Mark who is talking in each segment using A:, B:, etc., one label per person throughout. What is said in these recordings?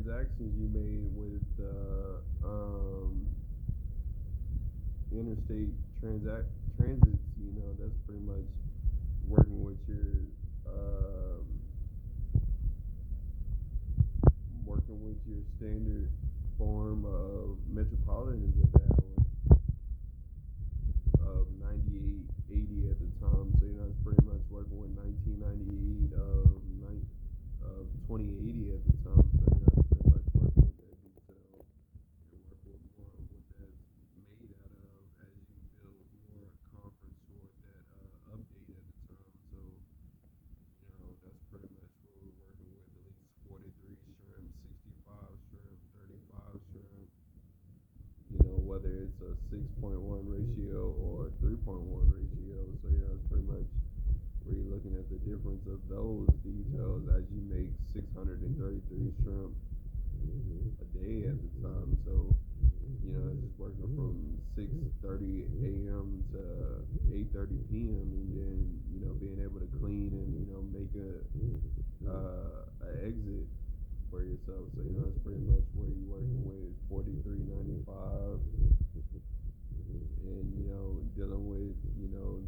A: transactions you made with interstate transits, that's pretty much working with your um, standard form of metropolitans at that one of 98, 80 at the time. So it's pretty much working with 1998 of 2080 at the time. So it's pretty much working with that detail and work with more of what that's made out of as you build more conference toward that update at the time. So that's pretty much what we're working with, at least 43 shrimp, 65 shrimp, 35 shrimp, whether it's a 6.1 ratio or 3.1 ratio. So, it's pretty much where you're looking at the difference of those details as you make 633 shrimp a day at the time. So, it's just working from 6:30 a.m. to 8:30 p.m. and then, being able to clean and, make a exit for yourself. So, it's pretty much where you're working with 43.95 and, dealing with,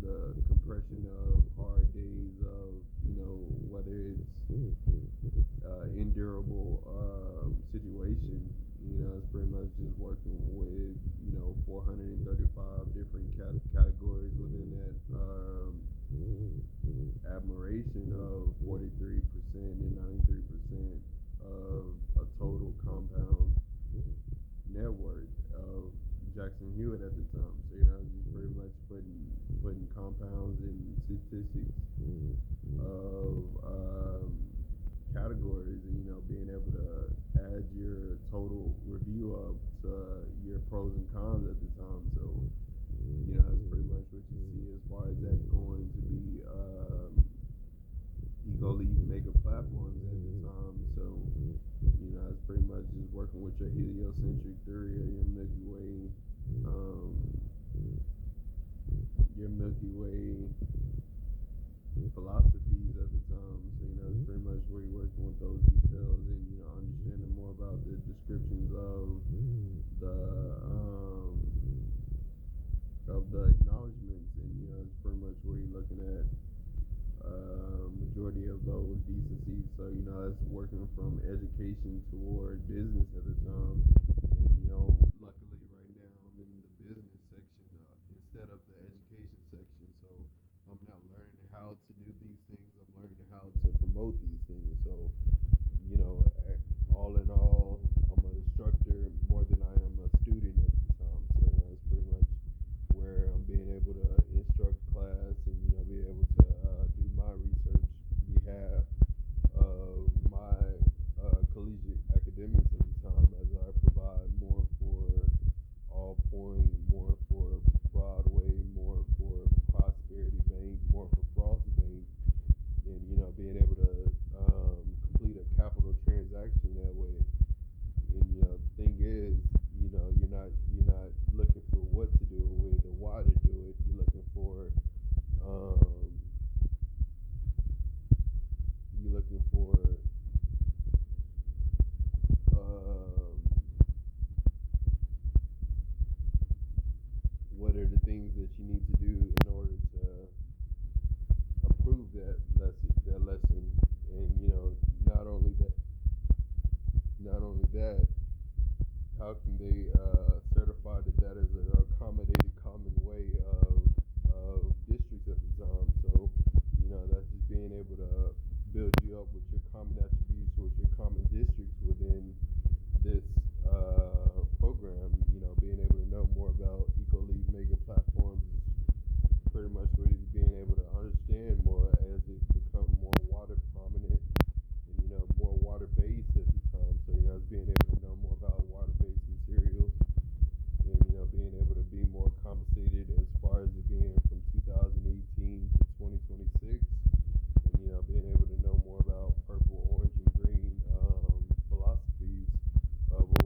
A: the compression of hard days of, whether it's endurable situation, it's pretty much just working with, 435 different categories within that admiration of 43% and 93% of a total compound net worth of Jackson Hewitt at the time. So, just pretty much putting compounds and statistics of categories and, being able to add your total review up to your pros and cons at the time. So, that's pretty much what you see as far as that going to be eco-lead mega platforms at the time. So, it's pretty much just working with your heliocentric theory or your Milky Way philosophies at the time. So, it's pretty much where you're working with those details and, understanding more about the descriptions of the acknowledgments and, it's pretty much where you're looking at majority of those decencies. So, that's working from education toward business at the time. And, luckily right now I'm in the business section instead of the education section. So I'm not learning how to do these things. I'm learning how to promote these things. So, all in all, I'm an instructor more than I am a student at the time. So, that's pretty much where I'm being able to instruct class and, be able to do my research behalf of my collegiate academics at the time as I provide more for All Point, more for Broadway, more for Prosperity Bank, more for Frost Bank, and, being able to complete a capital transaction that way. And, the thing is, you're not looking for what to do it with or why to do it. You're looking for what are the things that you need to do in order to approve that lesson, and, not only that, how can they certify that is an accommodated common way of districts at the time. So, that's just being able to build you up with your common attributes, with your common districts within this program. Being able to know more about eco-lead mega platforms is pretty much really being able to understand more as it become more water prominent and, more water based at the time. So, it's being able to know more about water based materials and, being able to be more compensated as far as it being from 2018 to 2026 and, being able to know more about purple, orange, and green philosophies of what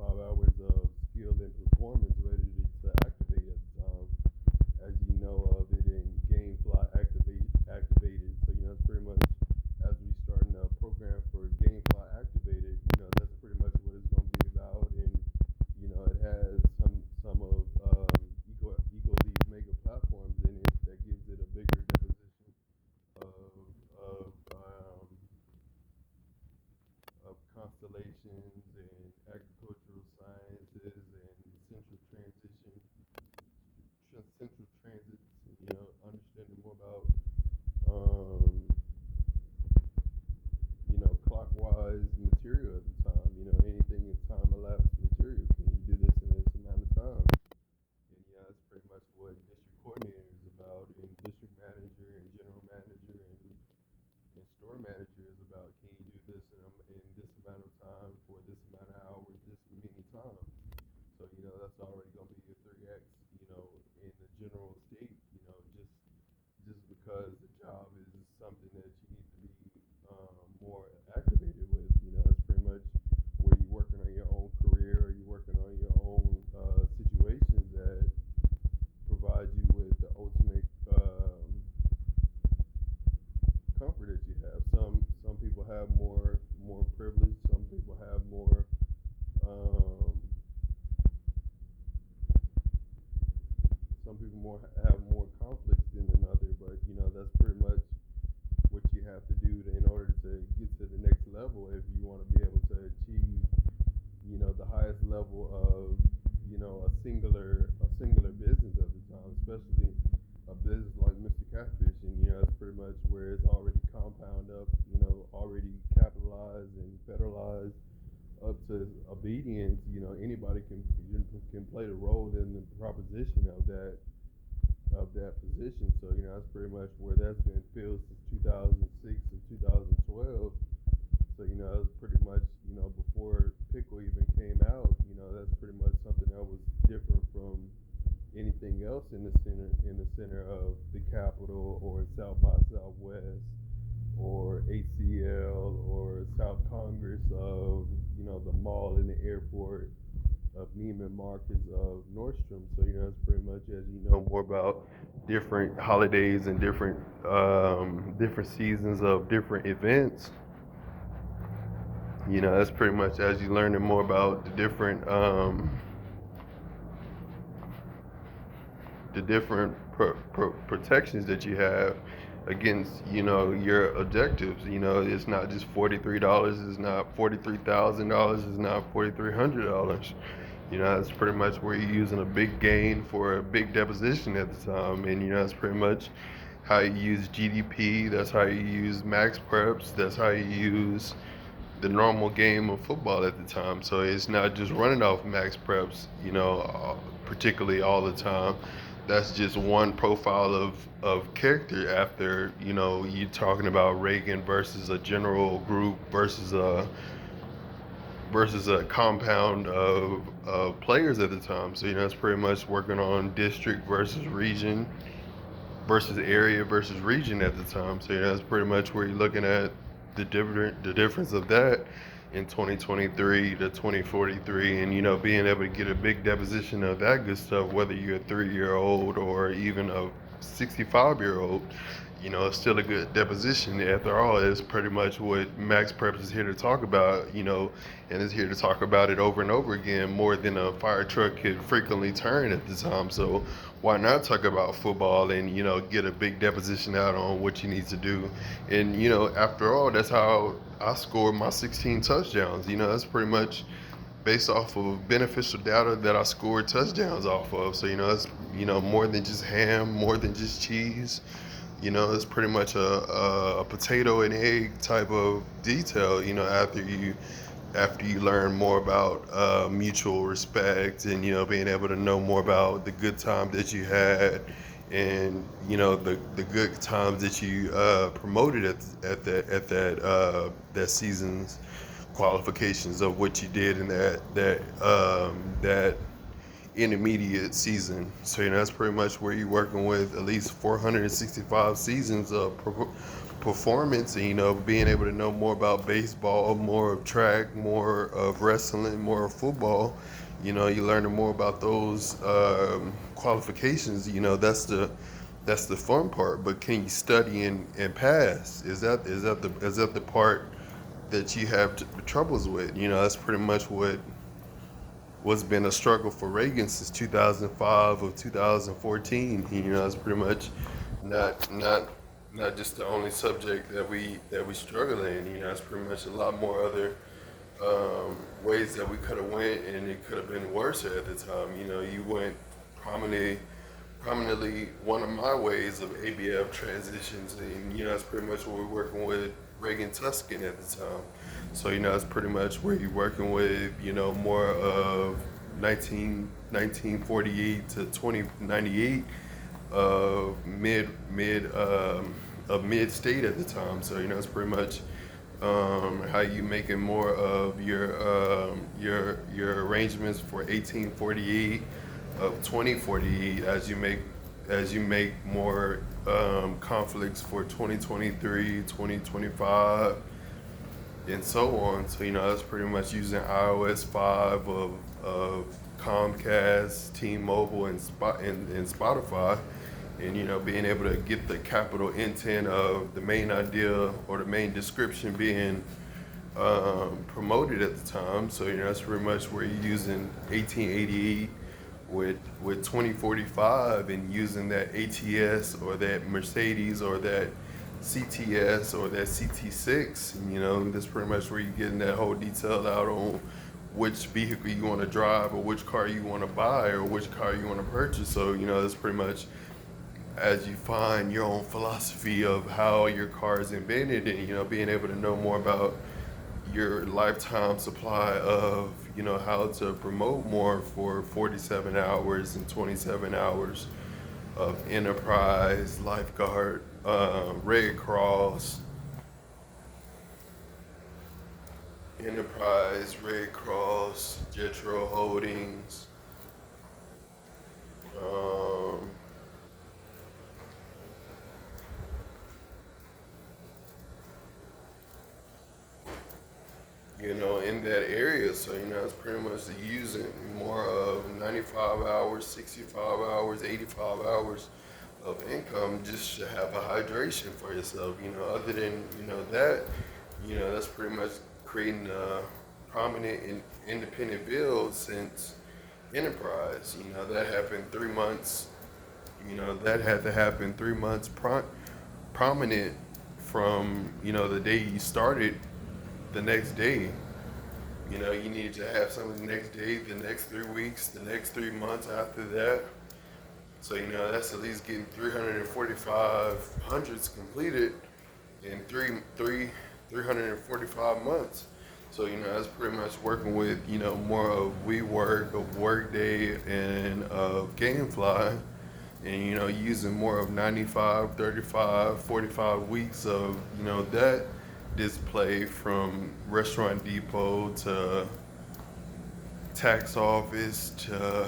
A: 5 hours of skill and performance ready to activate at the time. As you know of it in gamefly activated. So it's pretty much as we starting a program for gamefly activated. That's pretty much what it's going to be about, and it has some of these mega platforms in it that gives it a bigger deposition of of um, of constellations and agricultural sciences and central transits. Understanding more about um, clockwise material at the time. Anything in time elapsed material. Can you do this in this amount of time? And that's pretty much what district coordinator is about, and district manager and general manager and store manager is about. Can you do this in this amount of time for this amount of hours, this many times? So that's already going to be a 3x. In the general state. Just because the job is something that you need to be more activated with. It's pretty much where you're working on your own career or you're working on your own situations that provide you with the ultimate comfort that you have. Some people have more privilege. Some people have more. Some people have more conflicts than another, but that's pretty much what you have to do in order to get to the next level. If you want to be able to achieve, the highest level of, a singular business at the time, especially a business like Mr. Catfish, and that's pretty much where it's already compound up, already capitalized and federalized up to obedience. Anybody can play the role in the proposition of that position. So that's pretty much where that's been filled since 2006 and 2012. So that's pretty much before pickle even came out. That's pretty much something that was different from anything else in the center of the Capitol or South by Southwest or ACL or South Congress of the mall and the airport of Neiman Marcus of Nordstrom. So it's pretty much, as more about different holidays and different seasons of different events. That's pretty much as you learning more about the different protections that you have against your objectives. It's not just $43, it's not $43,000, it's not $4,300. That's pretty much where you're using a big gain for a big deposition at the time, and that's pretty much how you use GDP. That's how you use maxpreps. That's how you use the normal game of football at the time. So it's not just running off maxpreps, particularly all the time. That's just one profile of character after, you talking about Reagan versus a general group versus a compound of players at the time. So, it's pretty much working on district versus region versus area versus region at the time. So, that's pretty much where you're looking at the difference of that in 2023 to 2043, and being able to get a big deposition of that good stuff, whether you're a 3-year-old or even a 65-year-old. It's still a good deposition. After all, it's pretty much what Max Preps is here to talk about, and is here to talk about it over and over again, more than a fire truck could frequently turn at the time. So why not talk about football and, get a big deposition out on what you need to do. And, after all, that's how I scored my 16 touchdowns. That's pretty much based off of beneficial data that I scored touchdowns off of. So, it's, more than just ham, more than just cheese. It's pretty much a potato and egg type of detail, after you learn more about mutual respect and, being able to know more about the good time that you had and, the good times that you promoted at that season's qualifications of what you did in that intermediate season. So that's pretty much where you're working with at least 465 seasons of performance, and being able to know more about baseball, more of track, more of wrestling, more of football. You're learning more about those qualifications. That's the fun part. But can you study and pass? Is that the part that you have troubles with? That's pretty much what's been a struggle for Reagan since 2005 or 2014. It's pretty much not not just the only subject that we struggle in. It's pretty much a lot more other ways that we could have went, and it could have been worse at the time. You went prominently one of my ways of ABF transitions, and that's pretty much what we're working with Reagan Tuscan at the time. So it's pretty much where you're working with more of 1948 to 2098 of mid state at the time. So it's pretty much how you making more of your arrangements for 1848 of 2048 as you make more conflicts for 2023, 2025, and so on. So that's pretty much using iOS 5 of Comcast, T-Mobile, and Spotify, and being able to get the capital intent of the main idea or the main description being promoted at the time. So that's pretty much where you're using 1888 with 2045 and using that ATS or that Mercedes or that CTS or that CT6. That's pretty much where you're getting that whole detail out on which vehicle you want to drive or which car you want to buy or which car you want to purchase. So that's pretty much as you find your own philosophy of how your car is invented, and being able to know more about your lifetime supply of how to promote more for 47 hours and 27 hours of enterprise, lifeguard, Red Cross, Enterprise, Red Cross, Jetro Holdings, in that area. So, it's pretty much using more of 95 hours, 65 hours, 85 hours of income just to have a hydration for yourself. Other than, that, that's pretty much creating a prominent and independent build since Enterprise. That happened 3 months, that had to happen 3 months prominent from, the day you started the next day. You need to have something the next day, the next 3 weeks, the next 3 months after that. So, that's at least getting 345 hundreds completed in 345 months. So, that's pretty much working with, more of WeWork, of Workday, and of Gamefly, and, using more of 95, 35, 45 weeks of, that display from Restaurant Depot to tax office to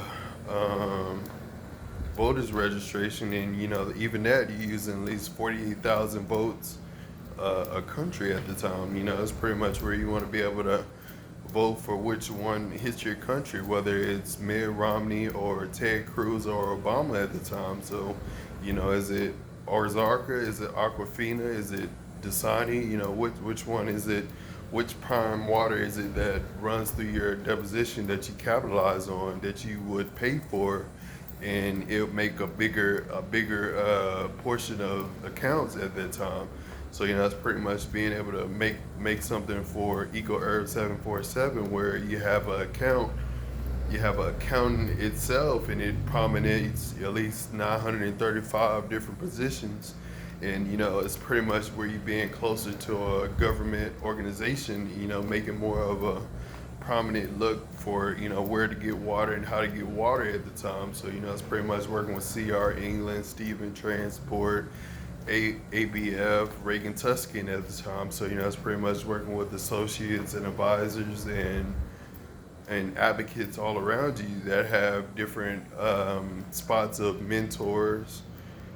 A: voters registration, and even that you're using at least 48,000 votes a country at the time. It's pretty much where you want to be able to vote for which one hits your country, whether it's Mitt Romney or Ted Cruz or Obama at the time. So is it Ozarka, is it Aquafina, is it Dasani? Which one is it? Which prime water is it that runs through your deposition that you capitalize on, that you would pay for, and it'll make a bigger portion of accounts at that time. So that's pretty much being able to make something for EcoHerb 747 where you have an account. You have an account itself, and it prominates at least 935 different positions. And it's pretty much where you're being closer to a government organization, making more of a prominent look for where to get water and how to get water at the time. So it's pretty much working with CR England, Stephen Transport, ABF, Reagan Tuscan at the time. So it's pretty much working with associates and advisors and advocates all around you that have different spots of mentors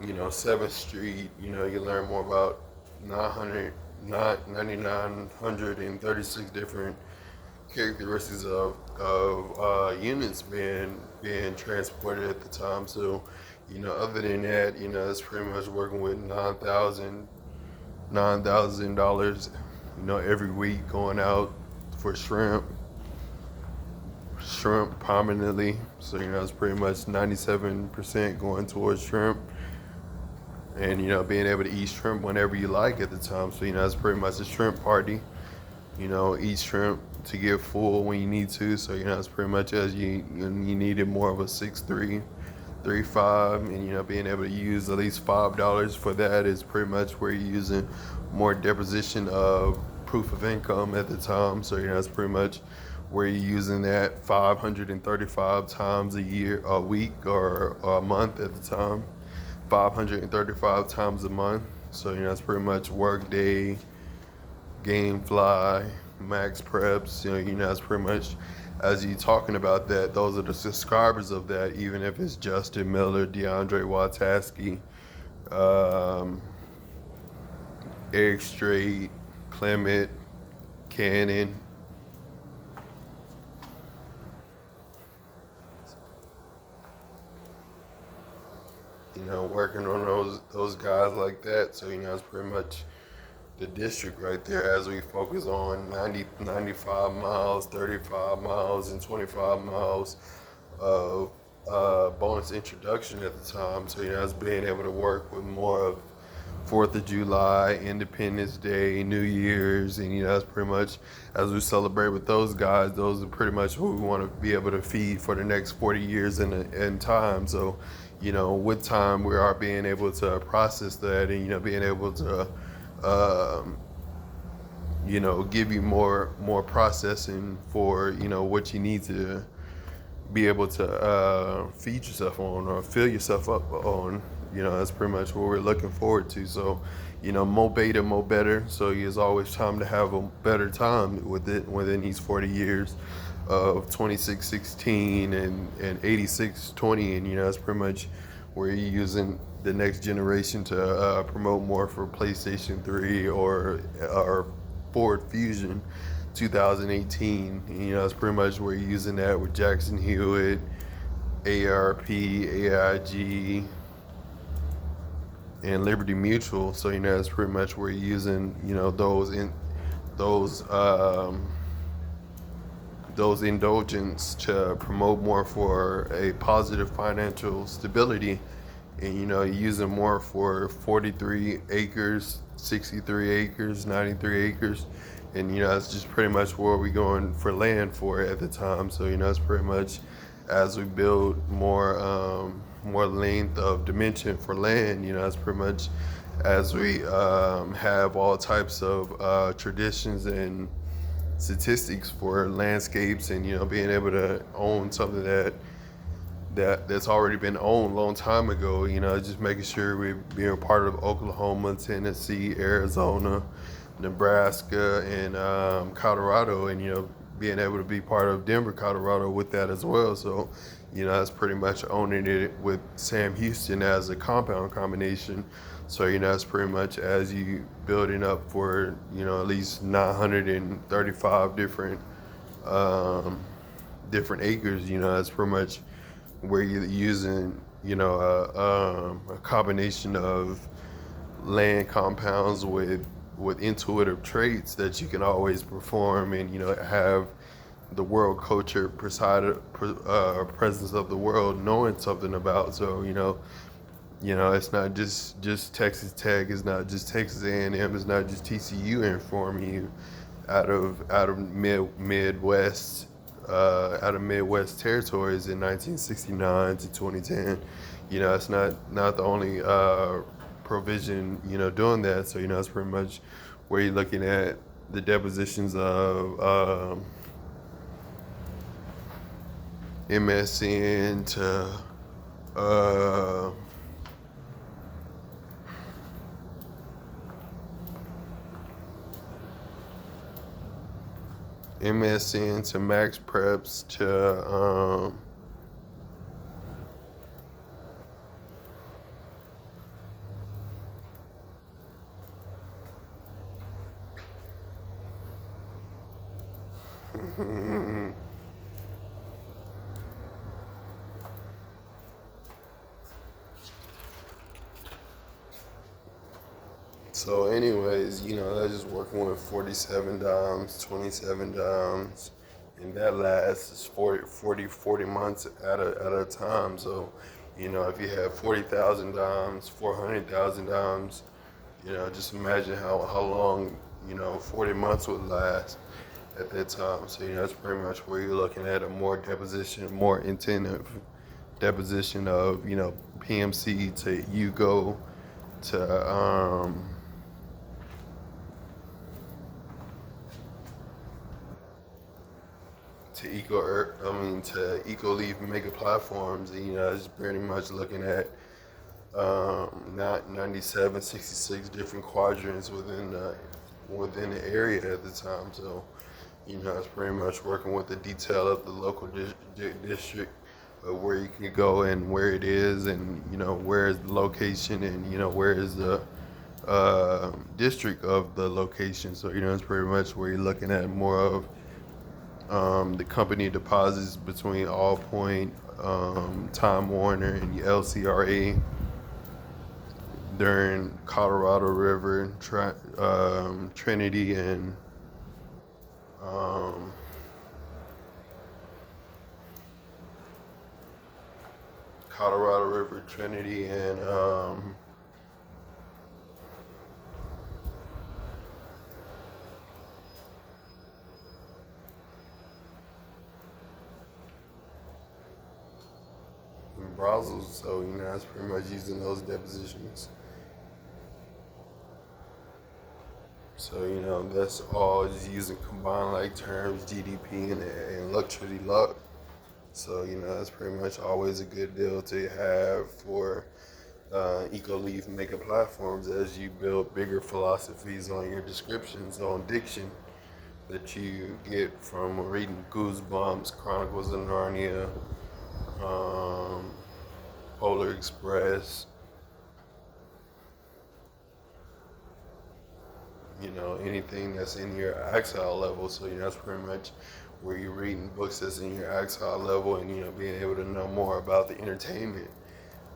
A: 7th Street. You learn more about 900, 9,936 different characteristics of units being transported at the time. So, other than that, it's pretty much working with $9,000, every week going out for shrimp prominently. So, it's pretty much 97% going towards shrimp. And, being able to eat shrimp whenever you like at the time. So, it's pretty much a shrimp party. Eat shrimp to get full when you need to. So, it's pretty much as you needed more of a 6'3", 3'5", and, being able to use at least $5 for that is pretty much where you're using more deposition of proof of income at the time. So, it's pretty much where you're using that 535 times a week or a month at the time. 535 times a month. So, it's pretty much workday, gamefly, maxpreps. It's pretty much, as you talking about that, those are the subscribers of that, even if it's Justin Miller, DeAndre Wataski, Eric Strait, Clement, Cannon. Working on those guys like that. So, it's pretty much the district right there as we focus on 90, 95 miles, 35 miles, and 25 miles of bonus introduction at the time. So, it's being able to work with more of 4th of July, Independence Day, New Year's, and, that's pretty much as we celebrate with those guys, those are pretty much who we want to be able to feed for the next 40 years in time. So, with time, we are being able to process that and, being able to give you more processing for what you need to be able to feed yourself on or fill yourself up on. That's pretty much what we're looking forward to. So, more beta, more better. So there's always time to have a better time with it within these 40 years of 2616 and 8620, and that's pretty much where you're using the next generation to promote more for PlayStation 3 or Ford Fusion 2018. And, that's pretty much where you're using that with Jackson Hewitt, ARP, AIG, and Liberty Mutual. So, that's pretty much where you're using, those indulgence to promote more for a positive financial stability. And, you're using more for 43 acres, 63 acres, 93 acres. And, that's just pretty much where we're going for land for at the time. So, it's pretty much as we build more length of dimension for land, that's pretty much as we have all types of traditions and statistics for landscapes and, being able to own something that's already been owned a long time ago, just making sure we're being part of Oklahoma, Tennessee, Arizona, Nebraska, and Colorado, and, being able to be part of Denver, Colorado with that as well. So, that's pretty much owning it with Sam Houston as a compound combination. So, that's pretty much as you building up for, at least 935 different acres, that's pretty much where you're using, a combination of land compounds with intuitive traits that you can always perform and, have the world culture presence of the world knowing something about. So, it's not just Texas Tech, it's not just Texas A&M, it's not just TCU informing you out of Midwest territories in 1969 to 2010. It's not the only provision, doing that. So, it's pretty much where you're looking at the depositions of MSN to maxpreps to So, anyways, that's just working with 47 dimes, 27 dimes, and that lasts 40 months at a time. So, if you have 40,000 dimes, 400,000 dimes, just imagine how long, 40 months would last at that time. So, that's pretty much where you're looking at a more intensive deposition of, PMC to you go to, to eco leaf mega platforms. And, it's pretty much looking at not 97, 66 different quadrants within the area at the time. So, it's pretty much working with the detail of the local district of where you can go and where it is, and where is the location, and where is the district of the location. So, it's pretty much where you're looking at more of the company deposits between Allpoint, Time Warner, and LCRA during Colorado River, Trinity, and um, Colorado River, Trinity, and Brazos. So, it's pretty much using those depositions. So, that's all just using combined like terms, GDP and luxury luck. So, that's pretty much always a good deal to have for EcoLeaf mega platforms as you build bigger philosophies on your descriptions on diction that you get from reading Goosebumps, Chronicles of Narnia, um, Polar Express, anything that's in your exile level. So, that's pretty much where you're reading books that's in your exile level, and, being able to know more about the entertainment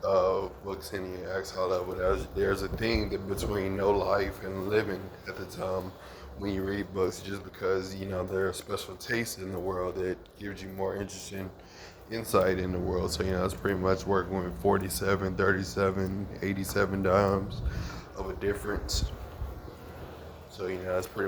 A: of books in your exile level. There's a thing that between no life and living at the time when you read books, just because, there are special tastes in the world that gives you more interesting insight in the world. So, it's pretty much working with 47, 37, 87 dimes of a difference. So, that's pretty